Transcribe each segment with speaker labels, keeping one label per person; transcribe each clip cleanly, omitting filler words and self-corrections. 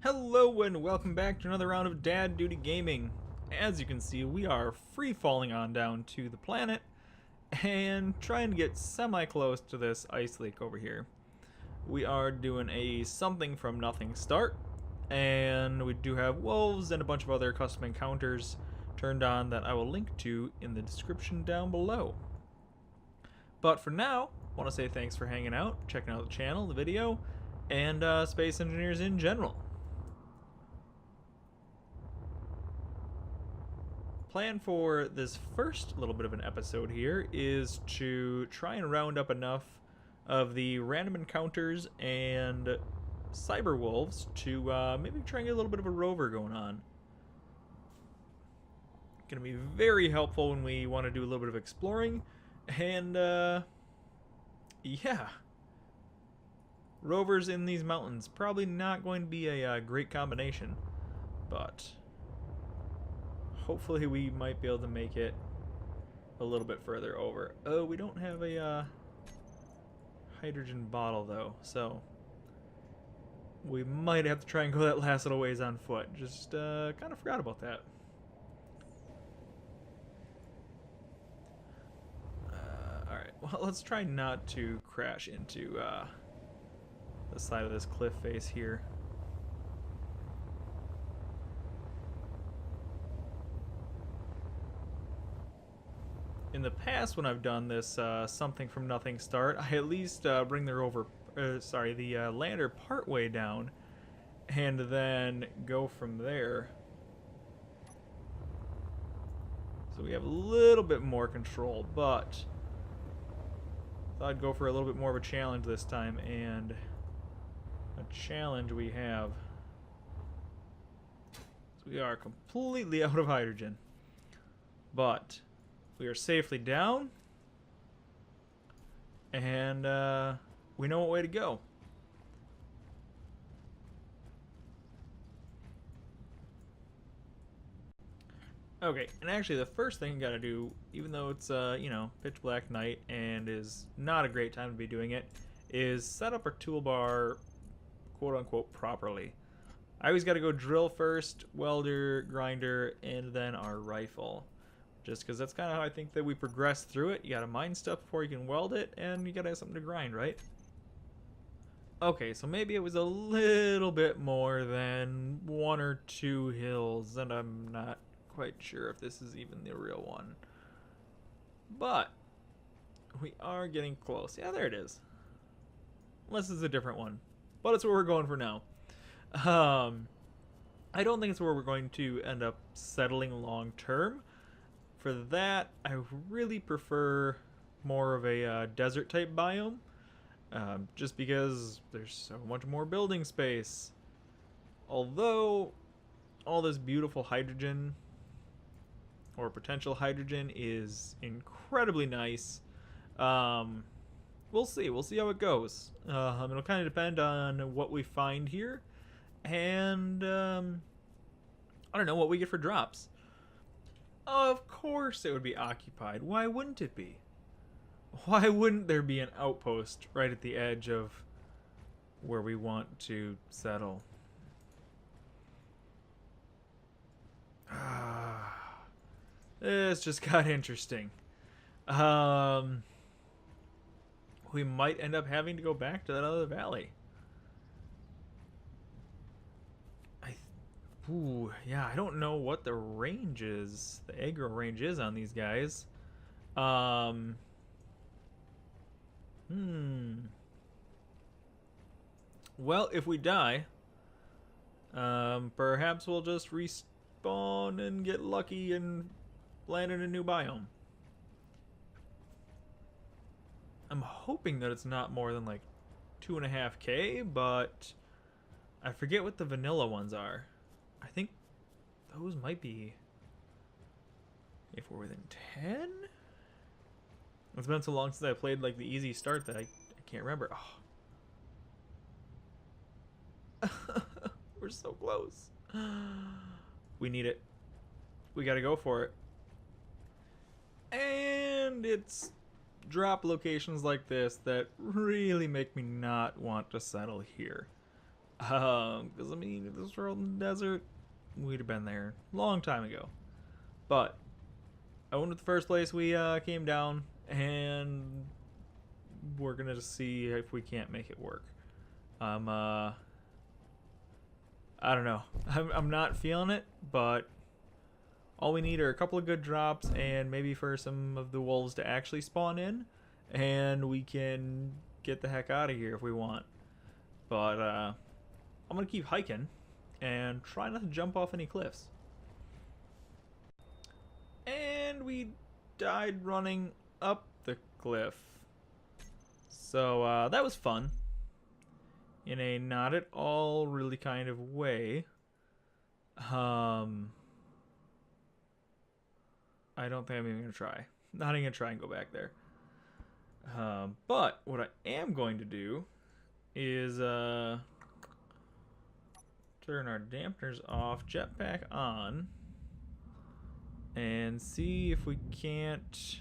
Speaker 1: Hello and welcome back to another round of Dad Duty Gaming. As you can see, we are free falling on down to the planet and trying to get semi-close to this ice lake over here. We are doing a something from nothing start, and we do have wolves and a bunch of other custom encounters turned on that I will link to in the description down below. But for now, I want to say thanks for hanging out, checking out the channel, the video, and Space Engineers in general. Plan for this first little bit of an episode here is to try and round up enough of the random encounters and cyber wolves to maybe try and get a little bit of a rover going on. Gonna be very helpful when we want to do a little bit of exploring, and yeah, rovers in these mountains probably not going to be a great combination, but hopefully we might be able to make it a little bit further over. Oh, we don't have a hydrogen bottle though, so we might have to try and go that last little ways on foot. Just kind of forgot about that. Alright, well, let's try not to crash into the side of this cliff face here. In the past, when I've done this something from nothing start, I at least bring the rover, the lander part way down, and then go from there. So we have a little bit more control, but I thought I'd go for a little bit more of a challenge this time, and a challenge we have. So we are completely out of hydrogen, but we are safely down, and we know what way to go. Okay, and actually the first thing you gotta do, even though it's pitch black night and is not a great time to be doing it, is set up our toolbar quote unquote properly. I always gotta go drill first, welder, grinder, and then our rifle. Just because that's kind of how I think that we progress through it. You gotta mine stuff before you can weld it, and you gotta have something to grind, right? Okay, so maybe it was a little bit more than one or two hills, and I'm not quite sure if this is even the real one. But we are getting close. Yeah, there it is. Unless it's a different one. But it's where we're going for now. I don't think it's where we're going to end up settling long term. For that, I really prefer more of a desert type biome, just because there's so much more building space. Although all this beautiful hydrogen or potential hydrogen is incredibly nice, we'll see how it goes. It'll kind of depend on what we find here, and I don't know what we get for drops. Of course it would be occupied. Why wouldn't it be? Why wouldn't there be an outpost right at the edge of where we want to settle? This just got interesting. We might end up having to go back to that other valley. Ooh, yeah, I don't know what the range is, the aggro range is on these guys. Well, if we die, perhaps we'll just respawn and get lucky and land in a new biome. I'm hoping that it's not more than like 2.5K, but I forget what the vanilla ones are. I think those might be, if we're within 10? It's been so long since I played like the easy start that I can't remember. Oh. We're so close. We need it. We gotta go for it. And it's drop locations like this that really make me not want to settle here. Because I mean, if this were in the desert, we'd have been there a long time ago. But I went with the first place we came down, and we're gonna just see if we can't make it work. I don't know. I'm not feeling it, but all we need are a couple of good drops and maybe for some of the wolves to actually spawn in, and we can get the heck out of here if we want. But I'm gonna keep hiking and try not to jump off any cliffs. And we died running up the cliff. So that was fun. In a not at all really kind of way. I don't think I'm even going to try. Not even going to try and go back there. But what I am going to do is turn our dampeners off, jetpack on, and see if we can't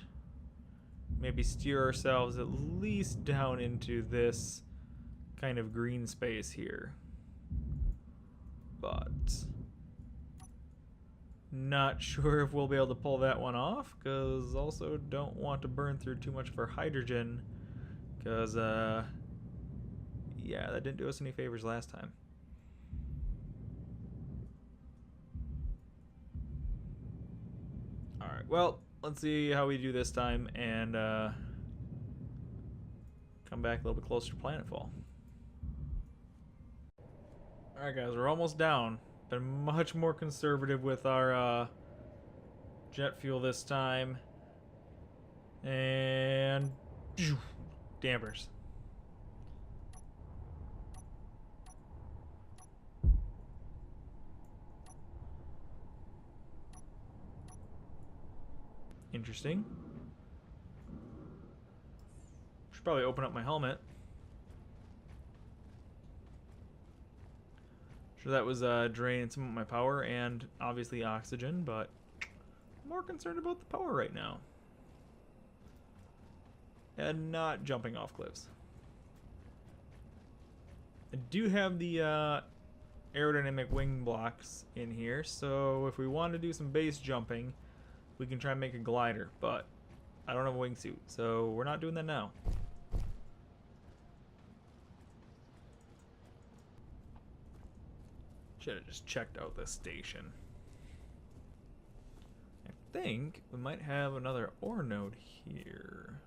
Speaker 1: maybe steer ourselves at least down into this kind of green space here. But not sure if we'll be able to pull that one off, because also don't want to burn through too much of our hydrogen, because yeah, that didn't do us any favors last time. Alright, well, let's see how we do this time and come back a little bit closer to planetfall. Alright guys, we're almost down. Been much more conservative with our jet fuel this time. And dampers. Interesting. Should probably open up my helmet. Sure, that was draining some of my power and obviously oxygen, but I'm more concerned about the power right now. And not jumping off cliffs. I do have the aerodynamic wing blocks in here, so if we want to do some base jumping, we can try and make a glider, but I don't have a wingsuit, so we're not doing that now. Should have just checked out this station. I think we might have another ore node here.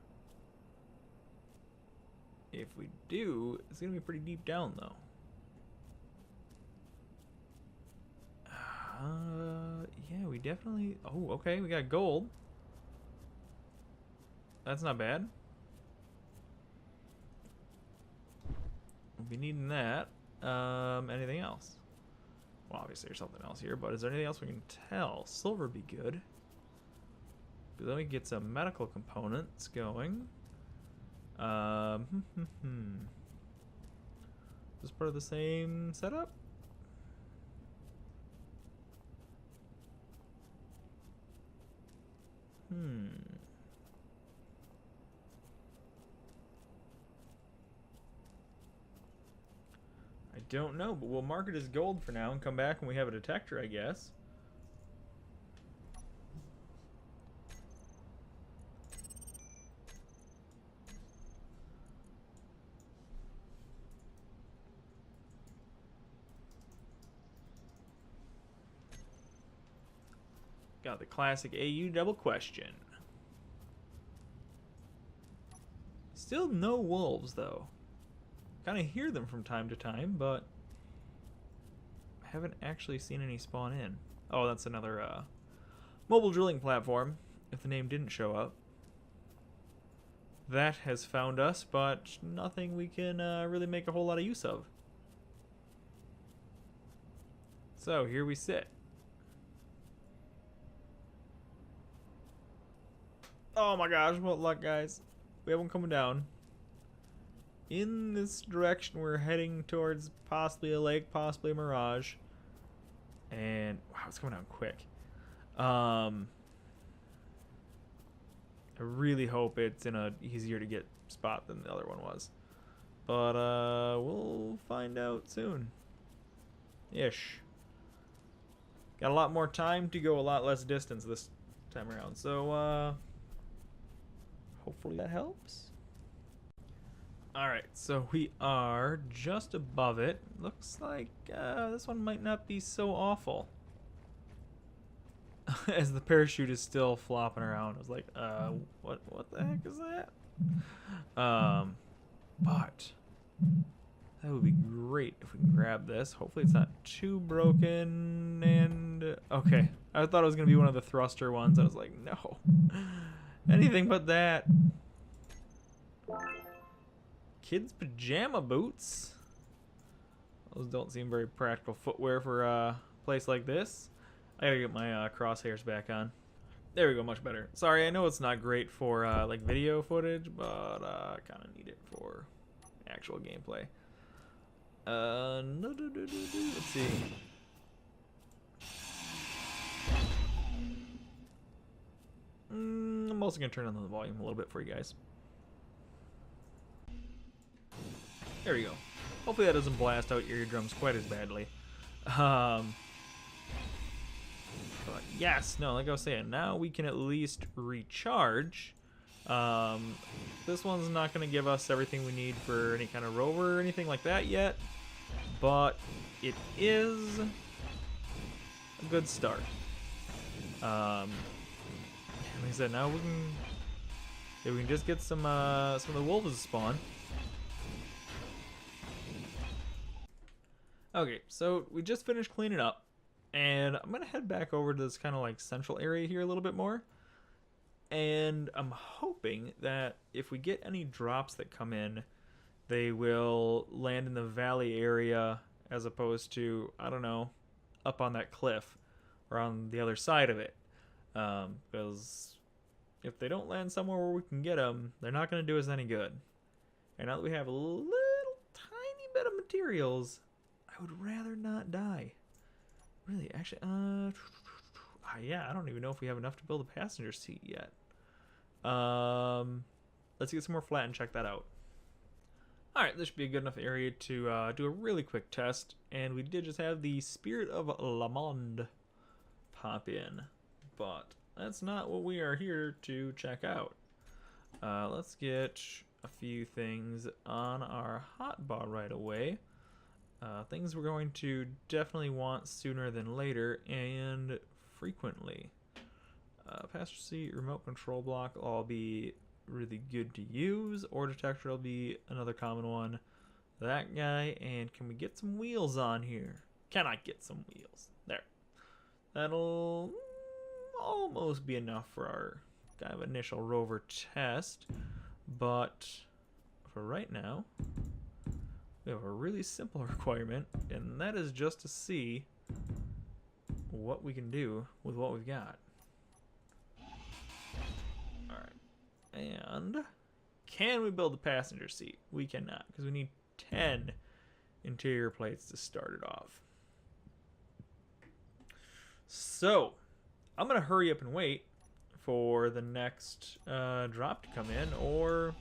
Speaker 1: If we do, it's gonna be pretty deep down though. Yeah, we definitely... Oh, okay, we got gold. That's not bad. We'll be needing that. Anything else? Well, obviously there's something else here, but is there anything else we can tell? Silver would be good. But then we get some medical components going. Is this part of the same setup? I don't know, but we'll mark it as gold for now and come back when we have a detector, I guess. Got the classic AU double question. Still no wolves, though. Kind of hear them from time to time, but I haven't actually seen any spawn in. Oh, that's another mobile drilling platform, if the name didn't show up. That has found us, but nothing we can really make a whole lot of use of. So, here we sit. Oh my gosh, what luck, guys. We have one coming down. In this direction, we're heading towards possibly a lake, possibly a mirage. And, wow, it's coming down quick. I really hope it's in a easier to get spot than the other one was. But, we'll find out soon. ish. Got a lot more time to go a lot less distance this time around. So, hopefully that helps. Alright, so we are just above it. Looks like this one might not be so awful. As the parachute is still flopping around. I was like, what the heck is that? But that would be great if we can grab this. Hopefully it's not too broken. And okay, I thought it was gonna be one of the thruster ones. I was like, no, anything but that. Kids' pajama boots. Those don't seem very practical footwear for a place like this. I gotta get my crosshairs back on. There we go, much better. Sorry, I know it's not great for like video footage, but I kind of need it for actual gameplay. Let's see. I'm also gonna turn on the volume a little bit for you guys. There we go. Hopefully that doesn't blast out your eardrums quite as badly. But yes, no, like I was saying, now we can at least recharge. This one's not going to give us everything we need for any kind of rover or anything like that yet, but it is a good start. Like I said, now we can just get some of the wolves to spawn. Okay, so we just finished cleaning up. And I'm going to head back over to this kind of like central area here a little bit more. And I'm hoping that if we get any drops that come in, they will land in the valley area as opposed to, I don't know, up on that cliff or on the other side of it. Because if they don't land somewhere where we can get them, they're not going to do us any good. And now that we have a little tiny bit of materials, I would rather not die. Really, actually, yeah, I don't even know if we have enough to build a passenger seat yet. Let's get some more flat and check that out. Alright, this should be a good enough area to do a really quick test. And we did just have the Spirit of Le Monde pop in. But that's not what we are here to check out. Let's get a few things on our hotbar right away. Things we're going to definitely want sooner than later and frequently. Passenger seat, remote control block will all be really good to use. Ore detector will be another common one. That guy, and can we get some wheels on here? Can I get some wheels? There. That'll almost be enough for our kind of initial rover test. But for right now, we have a really simple requirement, and that is just to see what we can do with what we've got. Alright. And can we build a passenger seat? We cannot, because we need 10 interior plates to start it off. So, I'm going to hurry up and wait for the next drop to come in, or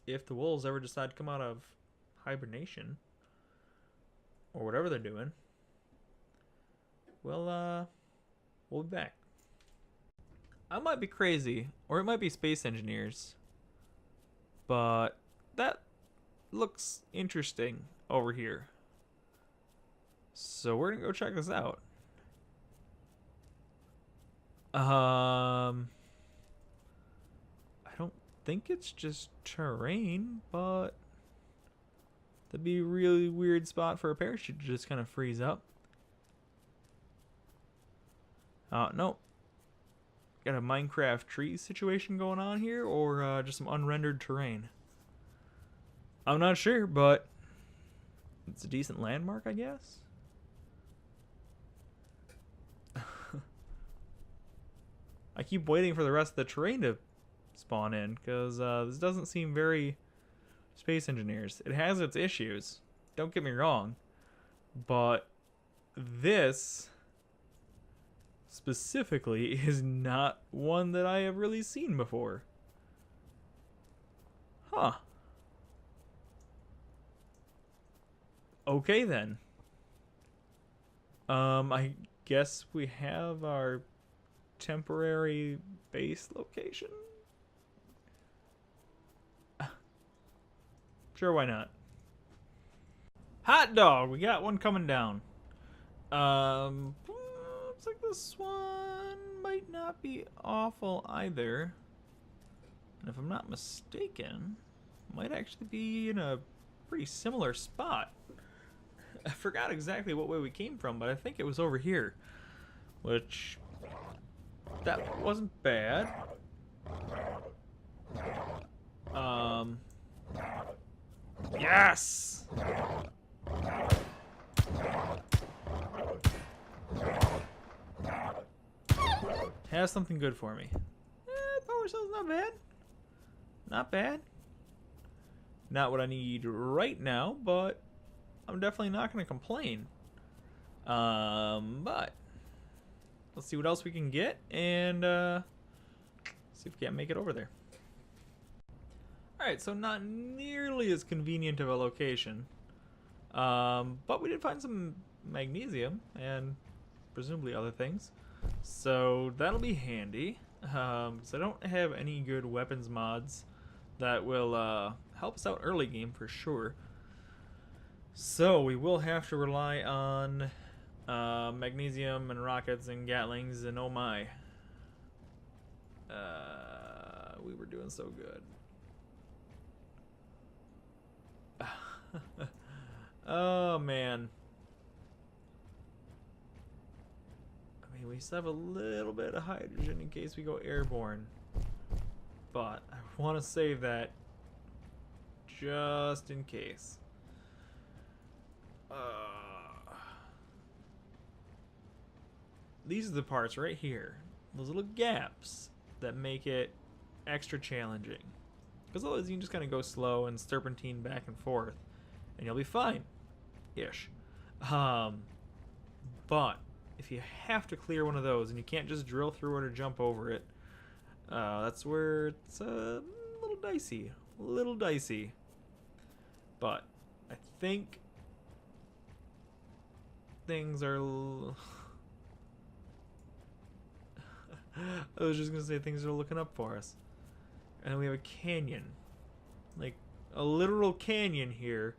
Speaker 1: if the wolves ever decide to come out of hibernation or whatever they're doing, we'll be back. I might be crazy, or it might be space engineers, but that looks interesting over here. So we're gonna go check this out. I don't think it's just terrain, but that'd be a really weird spot for a parachute to just kind of freeze up. No. Got a Minecraft tree situation going on here, or just some unrendered terrain. I'm not sure, but it's a decent landmark, I guess. I keep waiting for the rest of the terrain to spawn in, because this doesn't seem very space engineers. It has its issues, don't get me wrong, but this specifically is not one that I have really seen before. Huh. Okay then. I guess we have our temporary base location. Sure, why not? Hot dog, we got one coming down. Looks like this one might not be awful either. And if I'm not mistaken, might actually be in a pretty similar spot. I forgot exactly what way we came from, but I think it was over here. Which, that wasn't bad. Yes! Has something good for me. Power cell's not bad. Not bad. Not what I need right now, but I'm definitely not going to complain. But let's see what else we can get and see if we can't make it over there. Alright, so not nearly as convenient of a location. But we did find some magnesium and presumably other things. So that'll be handy. So I don't have any good weapons mods that will help us out early game for sure. So we will have to rely on magnesium and rockets and gatlings and oh my. We were doing so good. Oh man. I mean, we still have a little bit of hydrogen in case we go airborne. But I want to save that just in case. These are the parts right here. Those little gaps that make it extra challenging. Because otherwise you can just kind of go slow and serpentine back and forth. And you'll be fine. Ish. But if you have to clear one of those and you can't just drill through it or jump over it, that's where it's a little dicey. A little dicey. But I think things are... I was just going to say things are looking up for us. And then we have a canyon. Like, a literal canyon here.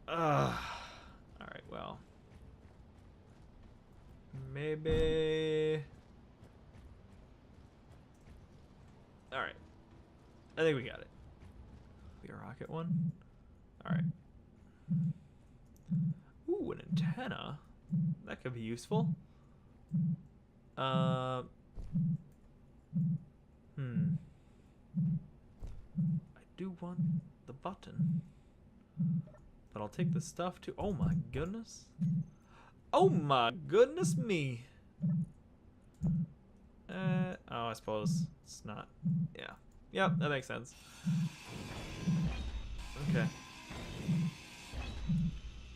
Speaker 1: Alright, well. Maybe... Alright. I think we got it. Be a rocket one? Alright. Ooh, an antenna. That could be useful. I do want the button. But I'll take the stuff too. Oh my goodness. Oh my goodness me. Oh, I suppose it's not. Yeah. Yep, that makes sense. Okay.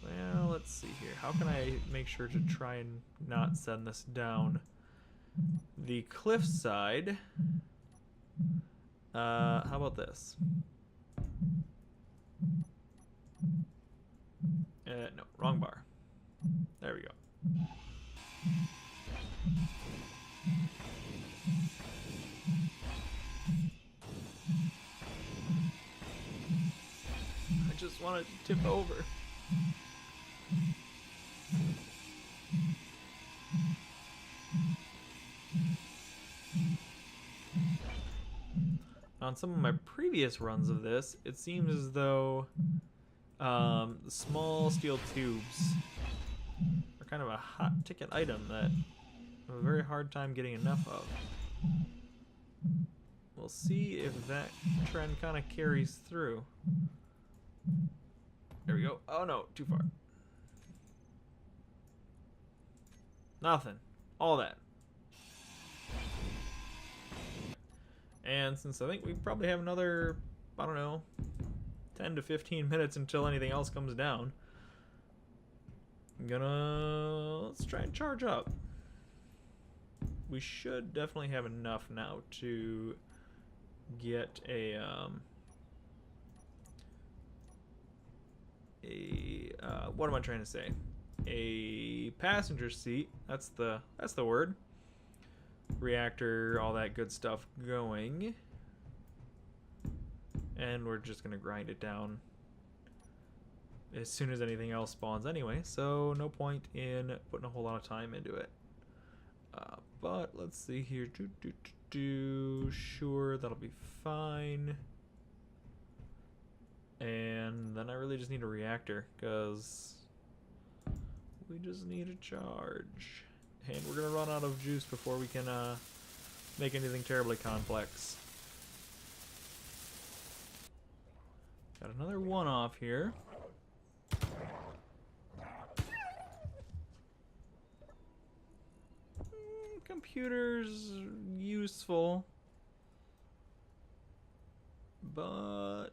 Speaker 1: Well, let's see here. How can I make sure to try and not send this down the cliffside? How about this? No, wrong bar. There we go. I just want it to tip over. On some of my previous runs of this, it seems as though the small steel tubes are kind of a hot ticket item that I have a very hard time getting enough of. We'll see if that trend kind of carries through. There we go. Oh no, too far. Nothing. All that. And since I think we probably have another, I don't know, 10 to 15 minutes until anything else comes down, let's try and charge up. We should definitely have enough now to get what am I trying to say? a passenger seat. That's the word. Reactor, all that good stuff going. And we're just gonna grind it down as soon as anything else spawns anyway, so no point in putting a whole lot of time into it. But let's see here. Sure, that'll be fine. And then I really just need a reactor, because we just need a charge. And we're gonna run out of juice before we can make anything terribly complex. Got another one off here. Computer's useful, but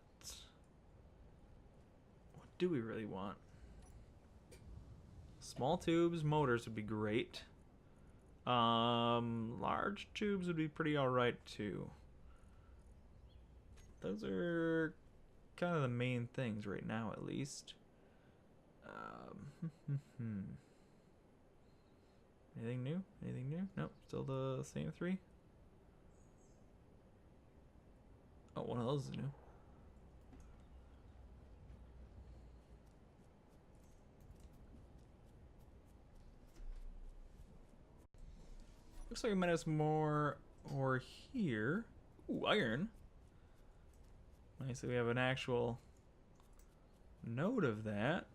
Speaker 1: what do we really want? Small tubes, motors would be great. Large tubes would be pretty alright too. Those are kind of the main things right now, at least. Anything new? Anything new? Nope, still the same three. Oh, one of those is new. Looks like we might have some more ore here. Ooh, iron. Nice that we have an actual node of that.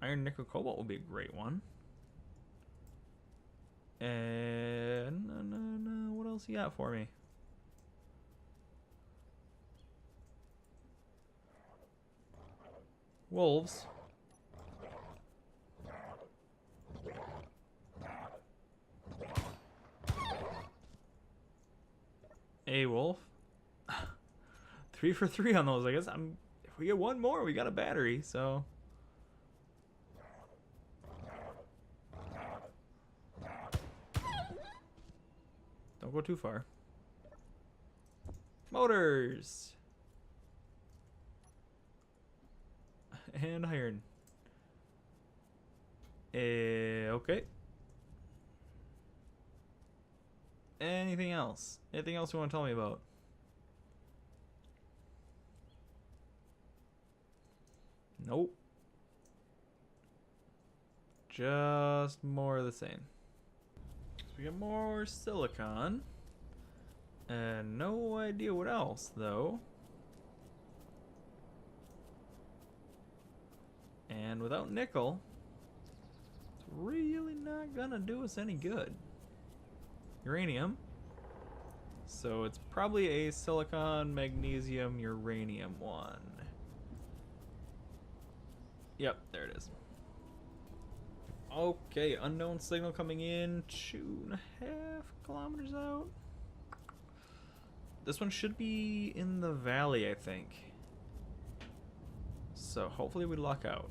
Speaker 1: Iron, nickel, cobalt will be a great one. And what else you got for me? Wolves. A wolf. 3 for 3 on those, I guess. If we get one more, we got a battery, so. Don't go too far. Motors. And iron. Okay. Anything else? Anything else you want to tell me about? Nope. Just more of the same. So we got more silicon. And no idea what else, though. And without nickel, it's really not gonna do us any good. Uranium. So it's probably a silicon, magnesium, uranium one. Yep, there it is. Okay, unknown signal coming in 2.5 kilometers out. This one should be in the valley, I think. So hopefully we luck out.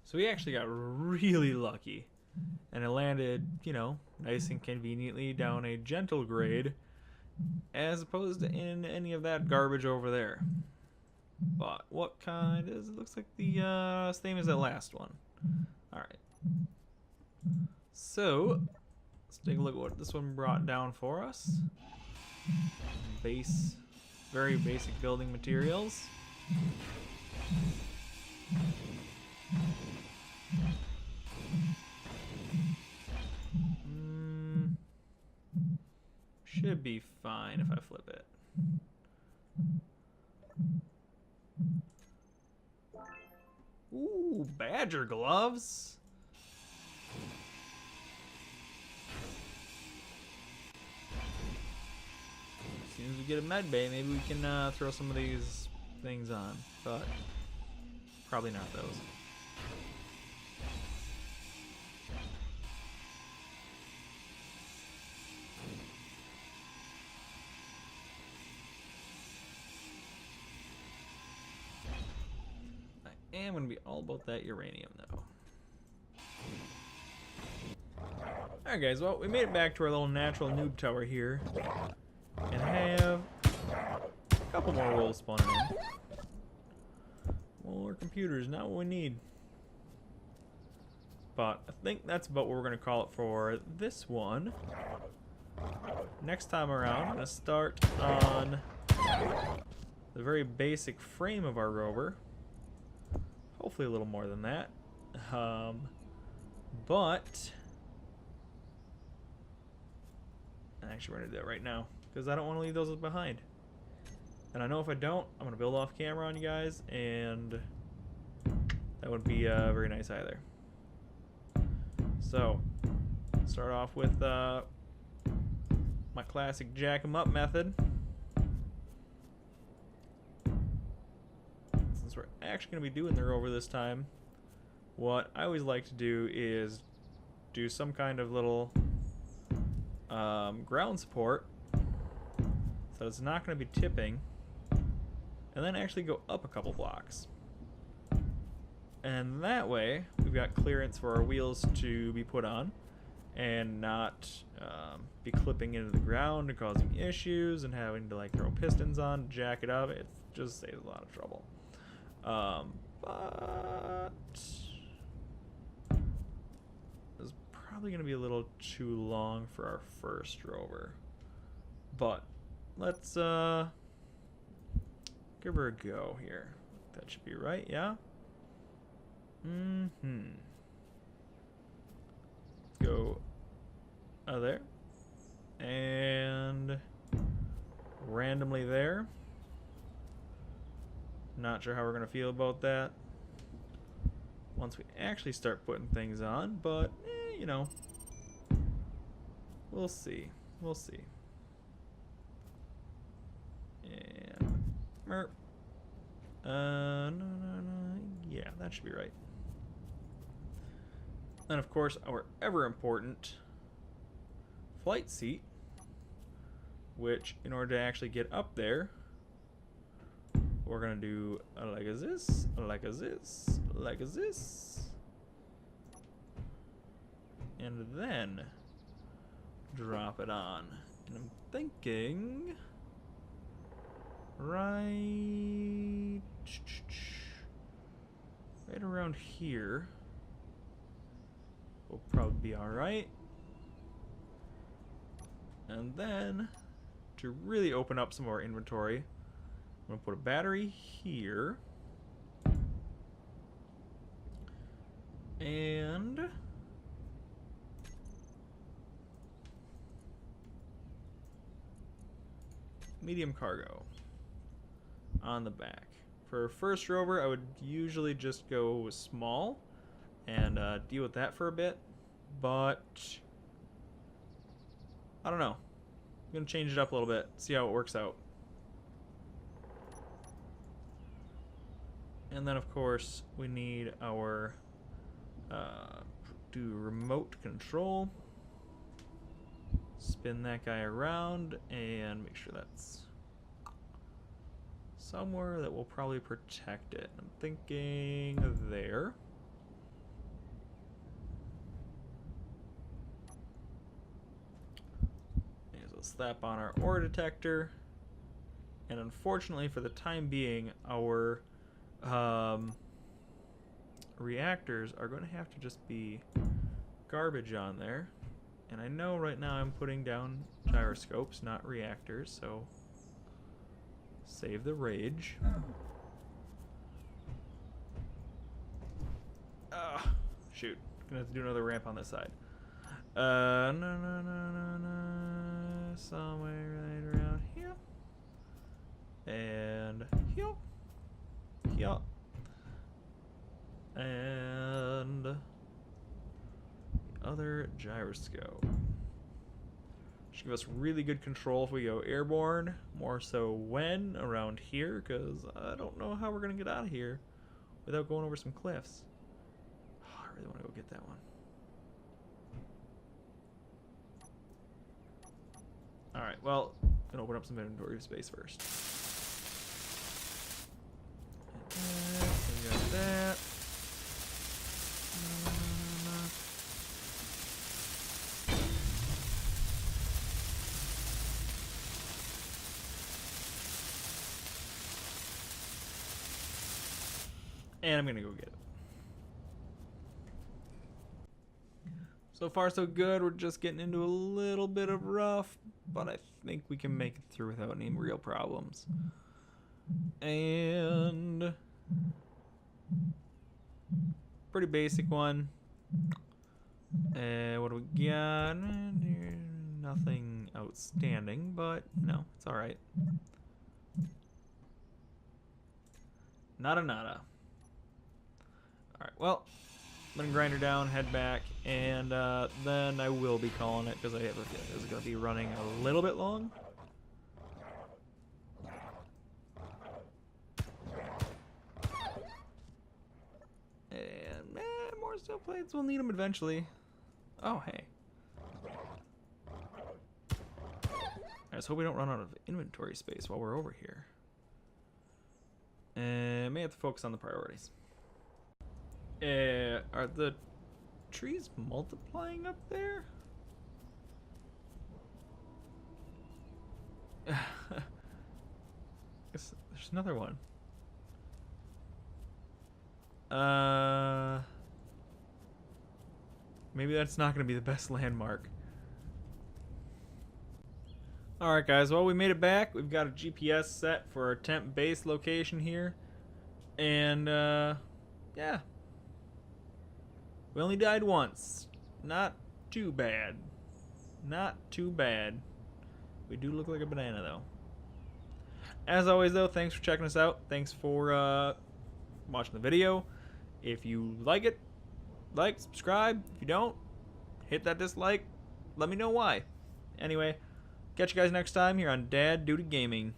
Speaker 1: So we actually got really lucky. And it landed, you know, nice and conveniently down a gentle grade, as opposed to in any of that garbage over there. But what kind is it? Looks like the same as that last one. Alright. So, let's take a look at what this one brought down for us. Very basic building materials. Should be fine if I flip it. Ooh, badger gloves. As soon as we get a med bay, maybe we can throw some of these things on, but probably not those. I am going to be all about that uranium, though. Alright guys, well, we made it back to our little natural noob tower here. And have a couple more wolves spawning in. More computers, not what we need. But I think that's about what we're going to call it for this one. Next time around, I'm going to start on the very basic frame of our rover. Hopefully a little more than that. But actually we're going to do that right now because I don't want to leave those behind. And I know if I don't, I'm going to build off camera on you guys, and that would be very nice either. So, start off with my classic jack 'em up method. Since we're actually going to be doing the rover this time, what I always like to do is do some kind of little ground support so it's not going to be tipping, and then actually go up a couple blocks. And that way, we've got clearance for our wheels to be put on and not be clipping into the ground and causing issues and having to like throw pistons on, jack it up. It just saves a lot of trouble. But it's probably going to be a little too long for our first rover. But let's give her a go here. That should be right, yeah? Go there. And randomly there. Not sure how we're going to feel about that once we actually start putting things on, but, you know, we'll see. We'll see. And, no. Yeah, that should be right. And of course, our ever important flight seat, which in order to actually get up there, we're gonna do like this, like this, like this, and then drop it on. And I'm thinking right around here will probably be all right. And then to really open up some of our inventory, I'm gonna put a battery here and medium cargo on the back. For first rover, I would usually just go small and deal with that for a bit, but I don't know. I'm gonna change it up a little bit, see how it works out. And then of course we need our do remote control. Spin that guy around and make sure that's somewhere that will probably protect it. I'm thinking there. And we'll slap on our ore detector. And unfortunately, for the time being, our reactors are going to have to just be garbage on there. And I know right now I'm putting down gyroscopes, not reactors, so save the rage. Shoot. Gonna have to do another ramp on this side. No. Somewhere right around here. And here. Here. And the other gyroscope. Should give us really good control if we go airborne, more so when around here, because I don't know how we're going to get out of here without going over some cliffs. Oh, I really want to go get that one. Alright, well, I'm going to open up some inventory space first. We got that. And I'm gonna go get it. So far so good. We're just getting into a little bit of rough, but I think we can make it through without any real problems. And pretty basic one. What do we got? Nothing outstanding, but no, it's all right. Nada nada. All right, well, I'm gonna grind her down, head back, and then I will be calling it because I have a feeling this is gonna be running a little bit long. And more steel plates. We'll need them eventually. Oh, hey. I just hope we don't run out of inventory space while we're over here. And may have to focus on the priorities. Are the trees multiplying up there? There's another one. Maybe that's not going to be the best landmark. Alright guys, well we made it back. We've got a GPS set for our temp base location here. And yeah. We only died once. Not too bad. Not too bad. We do look like a banana though. As always though, thanks for checking us out. Thanks for watching the video. If you like it, like, subscribe. If you don't, hit that dislike. Let me know why. Anyway, catch you guys next time here on Dad Duty Gaming.